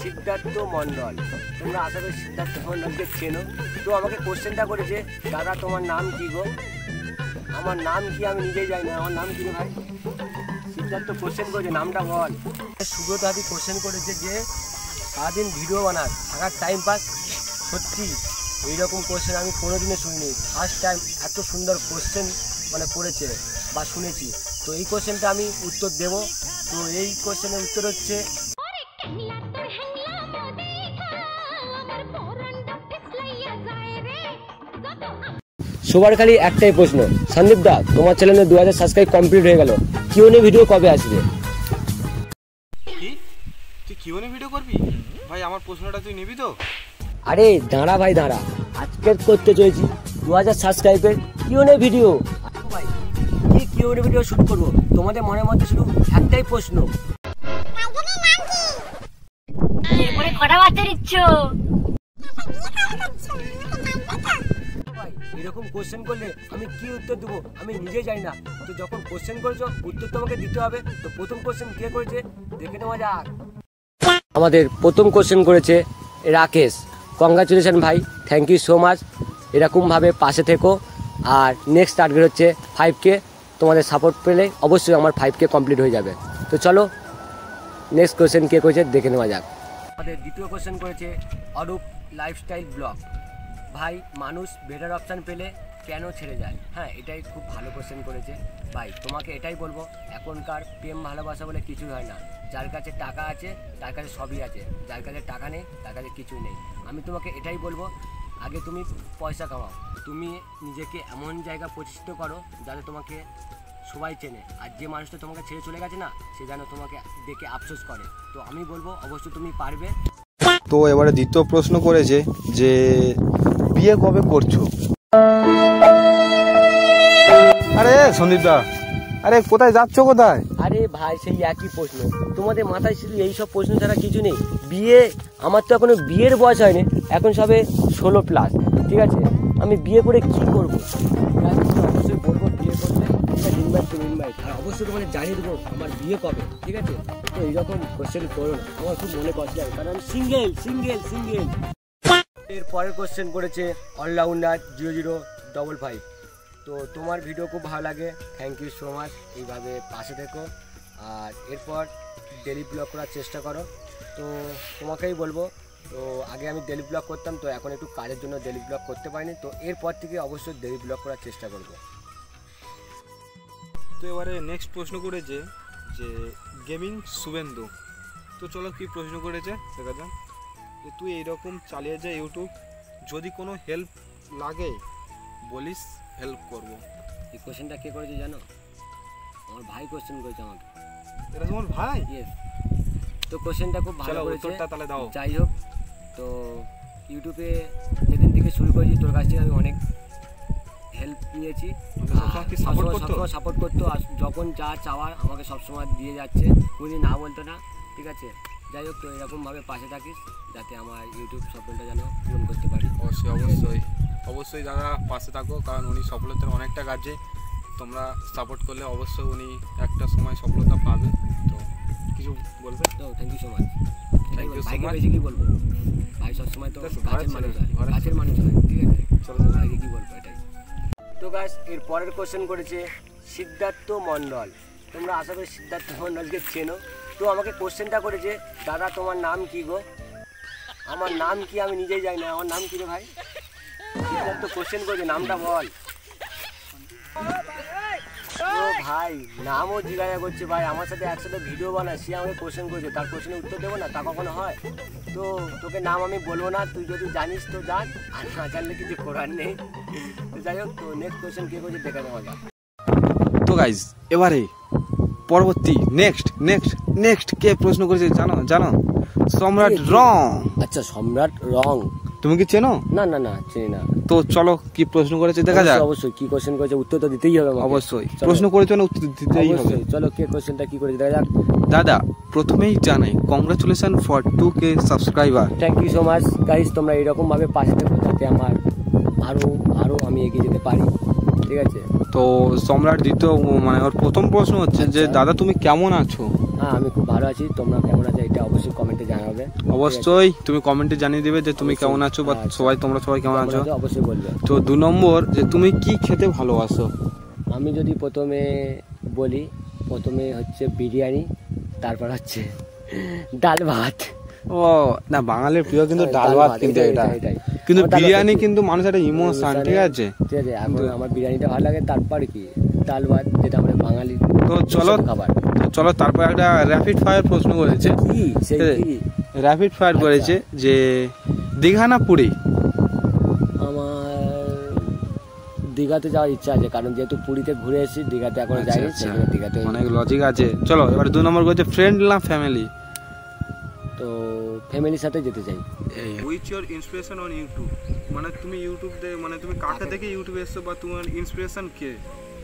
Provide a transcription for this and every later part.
সিদ্ধার্থ মণ্ডল। তোমরা আশা করি সিদ্ধার্থ মণ্ডলকে চেনো। তো আমাকে কোশ্চেনটা করেছে, দাদা তোমার নাম কি গো? আমার নাম কি আমি নিজেই জানি না, আমার নাম কি রে ভাই? সিদ্ধার্থ কোশ্চেন করেছে, নামটা বল। সুব্রত হাতি কোশ্চেন করেছে যে সারাদিন ভিডিও বানাস, থাকার টাইম পাস। সত্যি এইরকম কোশ্চেন আমি কোনোদিনও শুনিনি, ফার্স্ট টাইম এত সুন্দর কোশ্চেন মানে করেছে বা শুনেছি। তো এই কোশ্চেনটা আমি উত্তর দেব। তো এই কোশ্চেনের উত্তর হচ্ছে, সবার খালি একটাই প্রশ্ন, সন্দীপ দা তোমার চ্যানেলে 2000 সাবস্ক্রাইব কমপ্লিট হয়ে গেল, কিউএনএ ভিডিও কবে আসবে? কি তুই কিউএনএ ভিডিও করবি? ভাই আমার প্রশ্নটা তুই নিবি তো? আরে দাঁড়া ভাই দাঁড়া, আজকে করতে চলেছি 2000 সাবস্ক্রাইবের কিউএনএ ভিডিও। ভাই কি কিউএনএ ভিডিও শুট করব? তোমাদের মনের মধ্যে শুধু একটাই প্রশ্ন, এরপরে কটা বাচ্চা দিচ্ছ? এরকম কোশ্চেন করলে আমি কি উত্তর দেবো আমি নিজেই জানি না। তো যখন কোশ্চেন করেছো উত্তর তোমাকে দিতে হবে। তো প্রথম কোশ্চেন কে করেছে দেখে নেওয়া যাক। আমাদের প্রথম কোশ্চেন করেছে রাকেশ। কংগ্রাচুলেশন ভাই, থ্যাংক ইউ সো মাচ। এরকমভাবে পাশে থেকো। আর নেক্সট টার্গেট হচ্ছে 5K। তোমাদের সাপোর্ট পেলে অবশ্যই আমার 5K কমপ্লিট হয়ে যাবে। তো চলো নেক্সট কোশ্চেন কে করেছে দেখে নেওয়া যাক। আমাদের দ্বিতীয় কোশ্চেন করেছে অরূপ লাইফস্টাইল ব্লগ। ভাই মানুষ বেটার অপশান পেলে কেন ছেড়ে যায়? হ্যাঁ, এটাই খুব ভালো কোশ্চেন করেছে ভাই। তোমাকে এটাই বলবো, এখনকার প্রেম ভালোবাসা বলে কিছুই হয় না। যার কাছে টাকা আছে তার কাছে সবই আছে, যার কাছে টাকা নেই তার কাছে কিছুই নেই। আমি তোমাকে এটাই বলবো, আগে তুমি পয়সা কামাও, তুমি নিজেকে এমন জায়গা প্রতিষ্ঠিত করো যাতে তোমাকে সবাই চেনে। আর যে মানুষটা তোমাকে ছেড়ে চলে গেছে না, সে যেন তোমাকে দেখে আফসোস করে। তো আমি বলবো অবশ্যই তুমি পারবে। তো এবারে দ্বিতীয় প্রশ্ন করেছে যে বিয়ে কবে করছো? আরে সন্দীপ দা, আরে কোথায় যাচ্ছ কোথায়? আরে ভাই সেই একই প্রশ্ন, তোমাদের মাথায় শুধু এইসব প্রশ্ন ছাড়া কিছু নেই। বিয়ে, আমার তো এখনো বিয়ের বয়স হয়নি, এখন সবে 16+। ঠিক আছে, আমি বিয়ে করে কি করবো? অবশ্যই বলবো বিয়ে করলে ইনভাইট, আর অবশ্যই তোমাদের জানিয়ে দেবো আমার বিয়ে কবে। ঠিক আছে, তো এইরকম কোশ্চেন করো না, আমার খুব মনে কষ্ট লাগে, কারণ আমি সিঙ্গেল। এর পরের কোশ্চেন করেছে অলরাউন্ডার 0055। তো তোমার ভিডিও খুব ভালো লাগে, থ্যাংক ইউ সো মাচ। এইভাবে পাশে থেকো, আর এরপর ডেলি ব্লগ করার চেষ্টা করো। তো তোমাকেই বলবো, তো আগে আমি ডেলি ব্লগ করতাম, তো এখন একটু কাজের জন্য ডেলি ব্লগ করতে পারিনি। তো এরপর থেকে অবশ্যই ডেলি ব্লগ করার চেষ্টা করবো। তো এবারে নেক্সট প্রশ্ন করেছে যে গেমিং শুভেন্দু। তো চলো কি প্রশ্ন করেছে দেখা যাক। যে তুই এইরকম চালিয়ে যা ইউটিউব, যদি কোনো হেল্প লাগে বলিস, হেল্প করবো। এই কোশ্চেনটা কে করেছে জানো? আমার ভাই কোশ্চেন করেছে আমাকে। এটা তোমার ভাই? ইয়েস। তো কোশ্চেনটা খুব ভালো করেছে, উত্তরটা তাহলে দাও। যাই হোক, তো ইউটিউবে যেদিন থেকে শুরু করেছি তোর কাছ থেকে আমি অনেক হেল্প নিয়েছি, সাপোর্ট করতো। আর যখন যা চাওয়ার আমাকে সবসময় দিয়ে যাচ্ছে, কোনোদিন না বলতো না। ঠিক আছে, যাই হোক, তো এরকমভাবে পাশে থাকিস যাতে আমার ইউটিউব স্বপ্নটা যেন পূরণ করতে পারি। অবশ্যই দাদা পাশে থাকো, কারণ উনি সফলতার অনেকটা কাজে, তোমরা সাপোর্ট করলে অবশ্যই উনি একটা সময় সফলতা পাবে। তো কিছু বলবে? তো থ্যাংক ইউ সো মাচ। ভাইকে বেশি কি বলবো, ভাই সবসময় তো কাছের মানুষ হয়। ঠিক আছে, চলো ভাইকে কি বলবো এটাই। তো গাইস, এর পরের কোশ্চেন করেছে সিদ্ধার্থ মণ্ডল। তোমরা আশা করি সিদ্ধার্থ মণ্ডলকে চেনো। তো আমাকে কোশ্চেনটা করেছে, দাদা তোমার নাম কি গো? আমার নাম কি আমি নিজেই জানি না, আমার নাম কি রে ভাই? সিদ্ধার্থ কোশ্চেন করেছে, নামটা বল। ও ভাই নামও জিজ্ঞাসা করছে, ভাই আমার সাথে একসাথে ভিডিও বানায়, সে আমাকে কোশ্চেন করেছে, তার কোশ্চেনের উত্তর দেবো না? তা কখনো হয়? তো তোকে নাম আমি বলবো না, তুই যদি জানিস তো জান, আর না জানলে কিছু করার নেই। তো যাই হোক, তো নেক্সট কোশ্চেন কে করছে দেখা নেওয়া যাক। তো গাইজ এবারে পরবর্তী নেক্সট কে প্রশ্ন করেছে জানো? সম্রাট রং। আচ্ছা, সম্রাট রং, তুমি কি চেনো? না চিনি না। তো চলো কি প্রশ্ন করেছে দেখা যাক। অবশ্যই কি কোশ্চেন করেছে উত্তর তো দিতেই হবে। অবশ্যই প্রশ্ন করেছে না, উত্তর দিতেই হবে। চলো কে কোশ্চেনটা কি করেছে দেখা যাক। দাদা প্রথমেই জানাই congratulations for 2K subscriber. Thank you so much guys, তোমরা এরকম ভাবে পাশে থেকো যাতে আমার আরো আমি এগিয়ে যেতে পারি। ঠিক আছে, তো সম্রাট দ্বিতীয় মানে ওর প্রথম প্রশ্ন হচ্ছে যে দাদা তুমি কেমন আছো? হ্যাঁ আমি খুব ভালো আছি, তোমরা কেমন আছো এটা অবশ্যই কমেন্টে জানাবে। অবশ্যই তুমি কমেন্টে জানিয়ে দিবে যে তুমি কেমন আছো বা তোমরা সবাই কেমন আছো, অবশ্যই বলবে। তো 2 নম্বর যে তুমি কি খেতে ভালোবাসো? আমি যদি প্রথমে বলি, প্রথমে হচ্ছে বিরিয়ানি, তারপর হচ্ছে ডাল ভাত। ও না, বাঙালির প্রিয় কিন্তু ডাল ভাত, কিন্তু এটা কিন্তু বিরিয়ানি কিন্তু মানুষের একটা ইমোশন, ঠিক আছে? ঠিক আছে, এখন আমার বিরিয়ানিটা ভালো লাগে, তারপর কি ডাল ভাত, যেটা আমাদের বাঙালি। তো চলো খাবার, চলো তারপর একটা র্যাপিড ফায়ার প্রশ্ন করেছে, কি সেই কি র্যাপিড ফায়ার করেছে যে দীঘা না পুরী? আমার দীঘাতে যাওয়ার ইচ্ছা আছে, কারণ যেহেতু পুরীতে ঘুরে এসেছি, দীঘাতে এখনো যাইনি, সেখানে দীঘাতে অনেক লজিক আছে। চলো এবার 2 নম্বর করেছে ফ্রেন্ড না ফ্যামিলি? তো ফ্যামিলির সাথে যেতে চাই। Which your inspiration on YouTube, মানে তুমি ইউটিউব মানে তুমি কাকে দেখে ইউটিউবে এসছো বা তোমার ইন্সপিরেশন কে?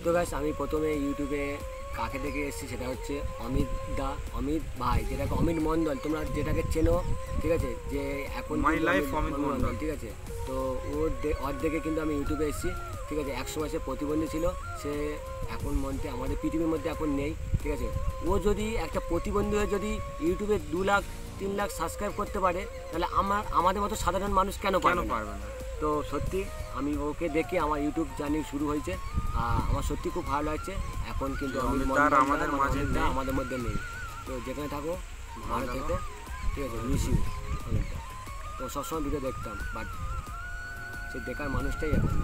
তো গাইস আমি প্রথমে ইউটিউবে কাকে দেখে এসেছি সেটা হচ্ছে অমিত ভাই, যেটাকে অমিত মণ্ডল, তোমরা যেটাকে চেনো, ঠিক আছে, যে এখন মাই লাইফ অমিত মণ্ডল, ঠিক আছে। তো ওর দেখে কিন্তু আমি ইউটিউবে এসেছি, ঠিক আছে। একসময় সে প্রতিবন্ধী ছিল, সে এখন মধ্যে আমাদের পৃথিবীর মধ্যে এখন নেই, ঠিক আছে। ও যদি একটা প্রতিবন্ধী হয়ে যদি ইউটিউবে 2 লাখ 3 লাখ সাবস্ক্রাইব করতে পারে, তাহলে আমাদের মতো সাধারণ মানুষ কেন পারবে না? তো সত্যি আমি ওকে দেখে আমার ইউটিউব জার্নি শুরু হয়েছে, আমার সত্যি খুব ভালো লাগছে। এখন কিন্তু আমাদের মধ্যে নেই, তো যেখানে থাকো ভালো থেকো, ঠিক আছে, মিস ইউ। তো সবসময় ভিডিও দেখতাম, বাট সে দেখার মানুষটাই এখন।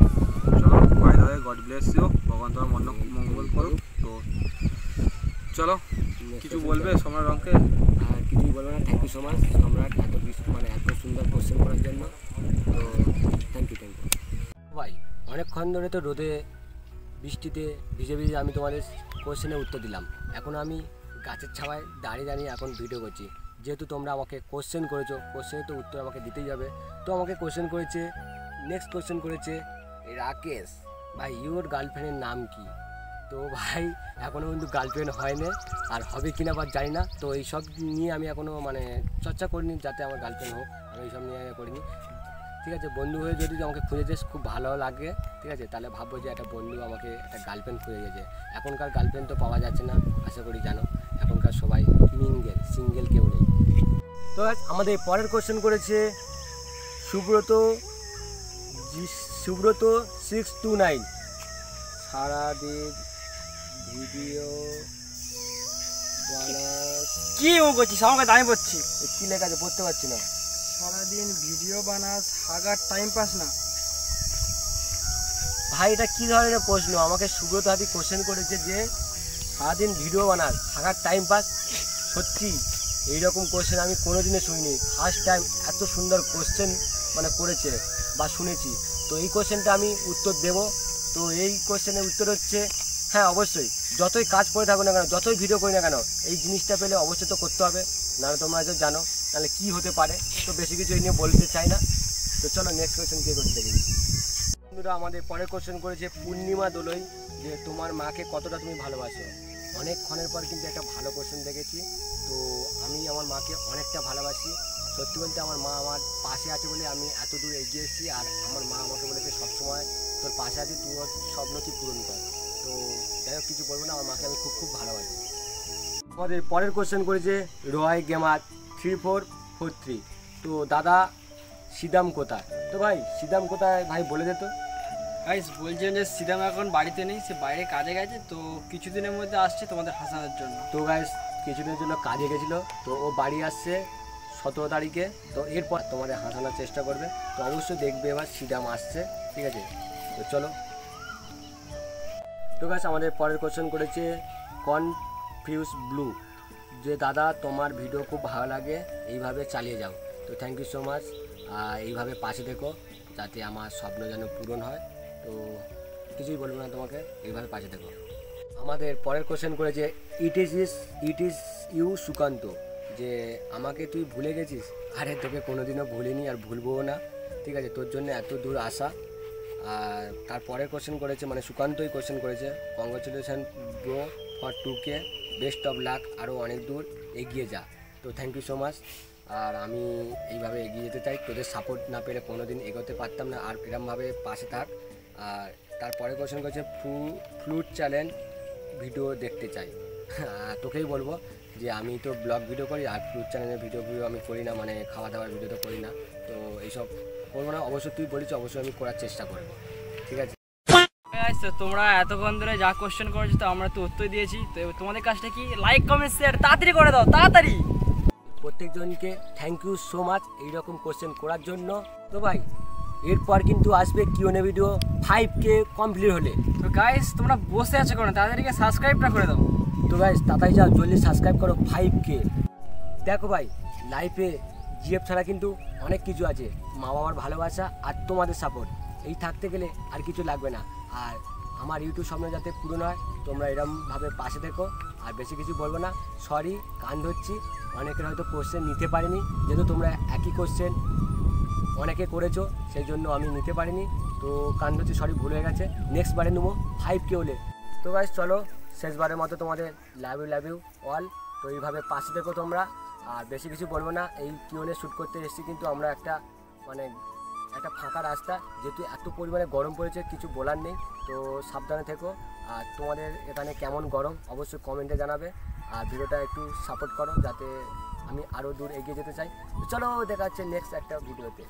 চলো by the way, God bless you, ভগবান তোমার মঙ্গল করুক। তো চলো কিছু বলবে সম্রাট রঙকে? আর কিছুই বলবো না, থ্যাংক ইউ সো মাচ সম্রাট, এত কিছু মানে এত সুন্দর কোশ্চেন করার জন্য। তো থ্যাংক ইউ ভাই। অনেকক্ষণ ধরে তো রোদে বৃষ্টিতে ভিজে ভিজে আমি তোমাদের কোশ্চেনের উত্তর দিলাম, এখন আমি গাছের ছাওয়ায় দাঁড়িয়ে এখন ভিডিও করছি। যেহেতু তোমরা আমাকে কোশ্চেন করেছো, কোশ্চেনের তো উত্তর আমাকে দিতেই যাবে। তো আমাকে কোশ্চেন করেছে, নেক্সট কোশ্চেন করেছে রাকেশ ভাই, ইউর গার্লফ্রেন্ডের নাম কি? তো ভাই এখনও কিন্তু গার্লফ্রেন্ড হয়নি, আর হবে কিনা বা জানি না। তো এইসব নিয়ে আমি এখনও মানে চর্চা করিনি, যাতে আমার গার্লফ্রেন্ড হোক, আমি এইসব নিয়ে করিনি, ঠিক আছে। বন্ধু হয়ে যদি আমাকে খুঁজেছে খুব ভালো লাগে, ঠিক আছে, তাহলে ভাববো যে একটা বন্ধু আমাকে একটা গার্লফ্রেন্ড খুঁজে গেছে। এখনকার গার্লফ্রেন্ড তো পাওয়া যাচ্ছে না, আশা করি জানো, এখনকার সবাই সিঙ্গেল কেউ নেই। তো আমাদের পরের কোশ্চেন করেছে সুব্রত 629, সারাদিন ভিডিও বানাস। কি ও করছিস? আমাকে দামি পড়ছি। কি লেখা আছে পড়তে পারছি না। সারাদিন ভিডিও বানাস, হাগার টাইম পাস না? ভাই এটা কি ধরনের প্রশ্ন? আমাকে সুব্রত হাতি কোশ্চেন করেছে যে সারাদিন ভিডিও বানাস, হাগার টাইম পাস। সত্যি এইরকম কোশ্চেন আমি কোনোদিনও শুনিনি, ফার্স্ট টাইম এত সুন্দর কোশ্চেন মানে করেছে বা শুনেছি। তো এই কোশ্চেনটা আমি উত্তর দেব। তো এই কোশ্চেনের উত্তর হচ্ছে হ্যাঁ, অবশ্যই। যতই কাজ করে থাকো না কেন, যতই ভিডিও করি না কেন, এই জিনিসটা পেলে অবশ্যই তো করতে হবে, নাহলে তোমরা হয়তো জানো তাহলে কি হতে পারে। তো বেশি কিছু এই নিয়ে বলতে চাই না। তো চলো নেক্সট কোশ্চেন কে করতে দেখি। বন্ধুরা আমাদের পরে কোশ্চেন করেছে পূর্ণিমা দোলই, যে তোমার মাকে কতটা তুমি ভালোবাসো। অনেকক্ষণের পর কিন্তু একটা ভালো কোশ্চেন দেখেছি। তো আমি আমার মাকে অনেকটা ভালোবাসি। সত্যি বলতে আমার মা আমার পাশে আছে বলে আমি এত দূর এগিয়ে এসেছি, আর আমার মা আমাকে বলেছে সবসময় তোর পাশে আছি, তুই ওর স্বপ্ন তুই পূরণ কর। তো যাই হোক কিছু বলবো না, আমার মাকে আমি খুব ভালোবাসি। আমাদের পরের কোশ্চেন করেছে রয় গেমার 3443। তো দাদা সিদাম কোথায়? তো ভাই সিদাম কোথায় ভাই বলে দে তো। গাইস বলছেন যে সিদাম এখন বাড়িতে নেই, সে বাইরে কাজে গেছে, তো কিছুদিনের মধ্যে আসছে তোমাদের হাসানোর জন্য। তো গাইস কিছুদিনের জন্য কাজে গেছিলো, তো ও বাড়ি আসছে 17 তারিখে। তো এরপর তোমাদের হাসানোর চেষ্টা করবে, তো অবশ্যই দেখবে এবার সিদাম আসছে, ঠিক আছে। তো চলো। তো গাইস আমাদের পরের কোশ্চেন করেছে কনফিউজ ব্লু, যে দাদা তোমার ভিডিও খুব ভালো লাগে, এইভাবে চালিয়ে যাও। তো থ্যাংক ইউ সো মাচ, এইভাবে পাশে দেখো যাতে আমার স্বপ্ন যেন পূরণ হয়। তো কিছুই বলবো না তোমাকে, এইভাবে পাশে দেখো। আমাদের পরের কোশ্চেন করেছে ইট ইজ ইউ সুকান্ত, যে আমাকে তুই ভুলে গেছিস। আরে তোকে কোনোদিনও ভুলিনি আর ভুলবও না, ঠিক আছে। তোর জন্য এত দূর আসা। আর তারপরে কোশ্চেন করেছে মানে সুকান্তই কোশ্চেন করেছে congratulation bro for 2K, best of luck, আরও অনেক দূর এগিয়ে যা। তো থ্যাংক ইউ সো মাচ। আর আমি এইভাবে এগিয়ে যেতে চাই, তোদের সাপোর্ট না পেলে কোনো দিন এগোতে পারতাম না, আর এরমভাবে পাশে থাক। আর তারপরে কোশ্চেন করেছে ফ্লুট চ্যালেঞ্জ ভিডিও দেখতে চাই। তোকেই বলবো যে আমি তো ব্লগ ভিডিও করি আর ফুড চ্যানেলের ভিডিও আমি করি না, মানে খাওয়া দাওয়ার ভিডিও তো করি না, তো এইসব করবো না। অবশ্যই তুই বলেছি, অবশ্যই আমি করার চেষ্টা করবো, ঠিক আছে? Guys, তো তোমরা এতক্ষণ ধরে যা কোশ্চেন করেছো তো আমরা তো উত্তর দিয়েছি। তো এবার তোমাদের কাজটা কি, লাইক কমেন্ট শেয়ার তাড়াতাড়ি করে দাও, তাড়াতাড়ি। প্রত্যেকজনকে থ্যাংক ইউ সো মাচ এইরকম কোশ্চেন করার জন্য। তো ভাই এরপর কিন্তু আসবে কিউএনএ ভিডিও 5K কমপ্লিট হলে। তো গাইস তোমরা বসে আছো কেন, তাড়াতাড়ি সাবস্ক্রাইবটা করে দাও। তো ভাই তাড়াতাড়ি যাও, জলদি সাবস্ক্রাইব করো 5K। দেখো ভাই লাইফে জিএফ ছাড়া কিন্তু অনেক কিছু আছে, মা বাবার ভালোবাসা আর তোমাদের সাপোর্ট, এই থাকতে গেলে আর কিছু লাগবে না। আর আমার ইউটিউব স্বপ্ন যাতে পূরণ হয়, তোমরা এরকমভাবে পাশে দেখো। আর বেশি কিছু বলবো না, সরি কান ধরছি, অনেকের হয়তো কোশ্চেন নিতে পারিনি, যেহেতু তোমরা একই কোশ্চেন অনেকে করেছো, সেই জন্য আমি নিতে পারিনি, তো কান ধরছি, সরি ভুল হয়ে গেছে, নেক্সট বারে নেবো 5K হলে। তো গাইস চলো শেষবারের মতো তোমাদের লাভ ইউ অল। তো এইভাবে পাশে দেখো তোমরা, আর বেশি কিছু বলবো না। এই কিউএনএ শ্যুট করতে এসেছি কিন্তু আমরা একটা ফাঁকা রাস্তা, যেহেতু এত পরিমাণে গরম পড়েছে কিছু বলার নেই, তো সাবধানে থেকো। আর তোমাদের এখানে কেমন গরম অবশ্যই কমেন্টে জানাবে, আর ভিডিওটা একটু সাপোর্ট করো যাতে আমি আরও দূর এগিয়ে যেতে চাই। তো চলো দেখা হচ্ছে নেক্সট একটা ভিডিওতে।